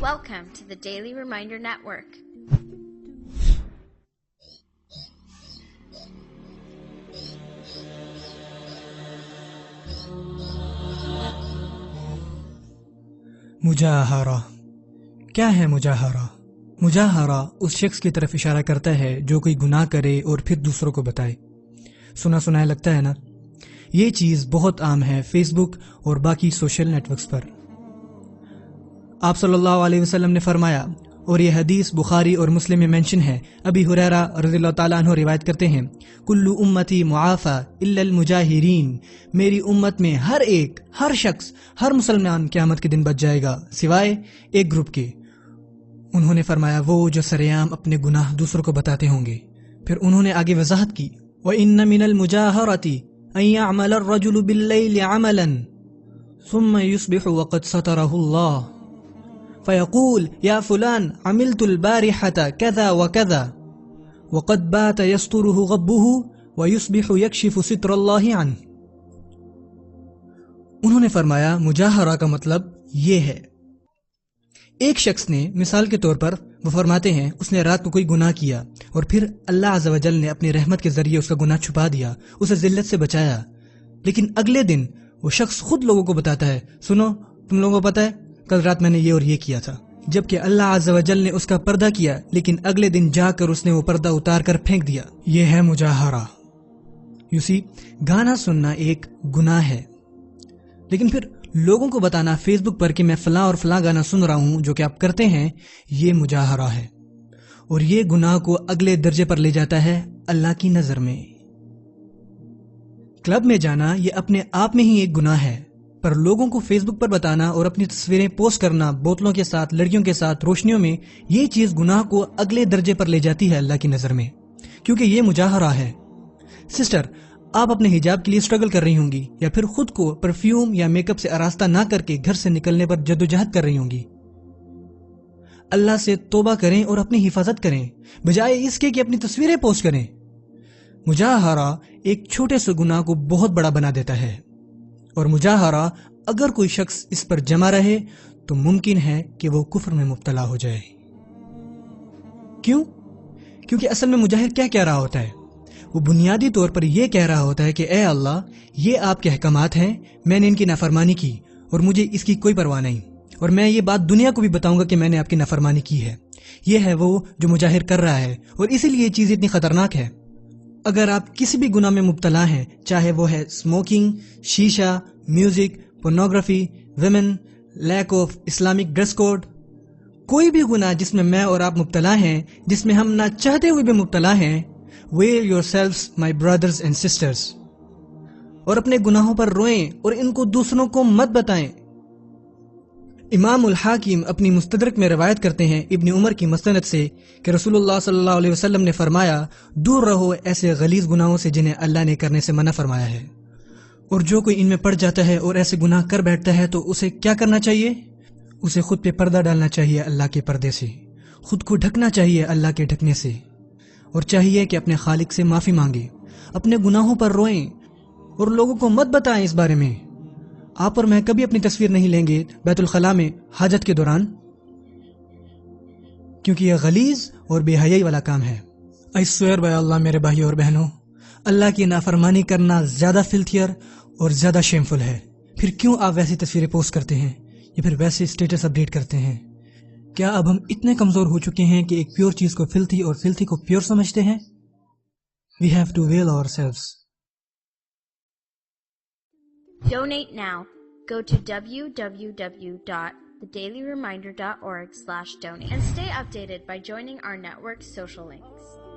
Welcome to the Daily Reminder Network. مجاہرہ کیا ہے مجاہرہ؟ مجاہرہ اس شخص کی طرف اشارہ کرتا ہے جو کوئی گناہ کرے اور پھر دوسروں کو بتائے۔ سنا سنایا لگتا ہے نا؟ یہ چیز بہت عام ہے فیس بک اور باقی سوشل نیٹ ورکس پر۔ آپ صلی اللہ علیہ وسلم نے فرمایا، اور یہ حدیث بخاری اور مسلم میں مینشن ہے، ابی ہریرہ رضی اللہ تعالیٰ عنہ روایت کرتے ہیں، کل امتی معافی الا المجاہرین، میری امت میں ہر شخص، ہر مسلمان قیامت کے دن بچ جائے گا سوائے ایک گروپ کے۔ انہوں نے فرمایا وہ جو سریعام اپنے گناہ دوسروں کو بتاتے ہوں گے۔ پھر انہوں نے آگے وضاحت کی، وَإِنَّ مِنَ الْمُجَاهَرَةِ أَن يَعْمَلَ الرَّجُلُ بِاللَّيْلِ عَمَلًا ثُمَّ يُصْبِحُ وَقَدْ سَتَرَهُ اللَّهُ فيقول يا فلان عملت البارحة كذا وكذا وقد بات يستره غبه ويصبح يكشف ستر الله عنه۔ انہوں نے فرمایا مجاہرہ کا مطلب یہ ہے، ایک شخص نے مثال کے طور پر وہ فرماتے ہیں اس نے رات کو کوئی گناہ کیا اور پھر اللہ عز و جل نے اپنی رحمت کے ذریعے اس کا گناہ چھپا دیا، اسے ذلت سے بچایا، لیکن اگلے دن وہ شخص خود لوگوں کو بتاتا ہے، سنو تم لوگوں کو پتہ ہے کل رات میں نے یہ اور یہ کیا تھا، جبکہ اللہ عز و جل نے اس کا پردہ کیا، لیکن اگلے دن جا کر اس نے وہ پردہ اتار کر پھینک دیا۔ یہ ہے مجاہرہ۔ یو سی، گانا سننا ایک گناہ ہے، لیکن پھر لوگوں کو بتانا فیس بک پر کہ میں فلاں اور فلاں گانا سن رہا ہوں جو کہ آپ کرتے ہیں، یہ مجاہرہ ہے، اور یہ گناہ کو اگلے درجے پر لے جاتا ہے اللہ کی نظر میں۔ کلب میں جانا یہ اپنے آپ میں ہی ایک گناہ ہے، پر لوگوں کو فیس بک پر بتانا اور اپنی تصویریں پوسٹ کرنا بوتلوں کے ساتھ، لڑکیوں کے ساتھ، روشنیوں میں، یہ چیز گناہ کو اگلے درجے پر لے جاتی ہے اللہ کی نظر میں، کیونکہ یہ مجاہرہ ہے۔ سسٹر، آپ اپنے حجاب کے لیے اسٹرگل کر رہی ہوں گی، یا پھر خود کو پرفیوم یا میک اپ سے آراستہ نہ کر کے گھر سے نکلنے پر جدوجہد کر رہی ہوں گی۔ اللہ سے توبہ کریں اور اپنی حفاظت کریں، بجائے اس کے کہ اپنی تصویریں پوسٹ کریں۔ مجاہرہ ایک چھوٹے سے گناہ کو بہت بڑا بنا دیتا ہے، اور مجاہرہ اگر کوئی شخص اس پر جمع رہے تو ممکن ہے کہ وہ کفر میں مبتلا ہو جائے۔ کیوں؟ کیونکہ اصل میں مجاہر کیا کہہ رہا ہوتا ہے؟ وہ بنیادی طور پر یہ کہہ رہا ہوتا ہے کہ اے اللہ، یہ آپ کے احکامات ہیں، میں نے ان کی نافرمانی کی اور مجھے اس کی کوئی پرواہ نہیں، اور میں یہ بات دنیا کو بھی بتاؤں گا کہ میں نے آپ کی نافرمانی کی ہے۔ یہ ہے وہ جو مجاہر کر رہا ہے، اور اسی لیے یہ چیز اتنی خطرناک ہے۔ اگر آپ کسی بھی گناہ میں مبتلا ہیں، چاہے وہ ہے اسموکنگ، شیشہ، music, pornography, women, lack of Islamic dress code, کوئی بھی گناہ جس میں میں اور آپ مبتلا ہیں، جس میں ہم نہ چاہتے ہوئے بھی مبتلا ہیں، where your سیلفس my brothers and sisters, اور اپنے گناہوں پر روئیں اور ان کو دوسروں کو مت بتائیں۔ امام الحاکم اپنی مستدرک میں روایت کرتے ہیں ابن عمر کی مستند سے کہ رسول اللہ صلی اللہ علیہ وسلم نے فرمایا، دور رہو ایسے غلیظ گناہوں سے جنہیں اللہ نے کرنے سے منع فرمایا ہے، اور جو کوئی ان میں پڑ جاتا ہے اور ایسے گناہ کر بیٹھتا ہے تو اسے کیا کرنا چاہیے؟ اسے خود پہ پردہ ڈالنا چاہیے اللہ کے پردے سے، خود کو ڈھکنا چاہیے اللہ کے ڈھکنے سے، اور چاہیے کہ اپنے خالق سے معافی مانگے، اپنے گناہوں پر روئیں اور لوگوں کو مت بتائیں اس بارے میں۔ آپ اور میں کبھی اپنی تصویر نہیں لیں گے بیت الخلاء میں حاجت کے دوران، کیونکہ یہ غلیظ اور بے حیائی والا کام ہے۔ I swear by اللہ میرے بھائی اور بہنوں، اللہ کی نافرمانی کرنا زیادہ فلتھیئر اور زیادہ شیمفل ہے۔ پھر کیوں آپ ویسی تصویریں پوسٹ کرتے ہیں یا پھر ویسے اسٹیٹس اپڈیٹ کرتے ہیں؟ کیا اب ہم اتنے کمزور ہو چکے ہیں کہ ایک پیور چیز کو فلتھی اور فلتھی کو پیور سمجھتے ہیں؟ We have to veil ourselves. Donate now. Go to www.thedailyreminder.org/donate and stay updated by joining our network's social links.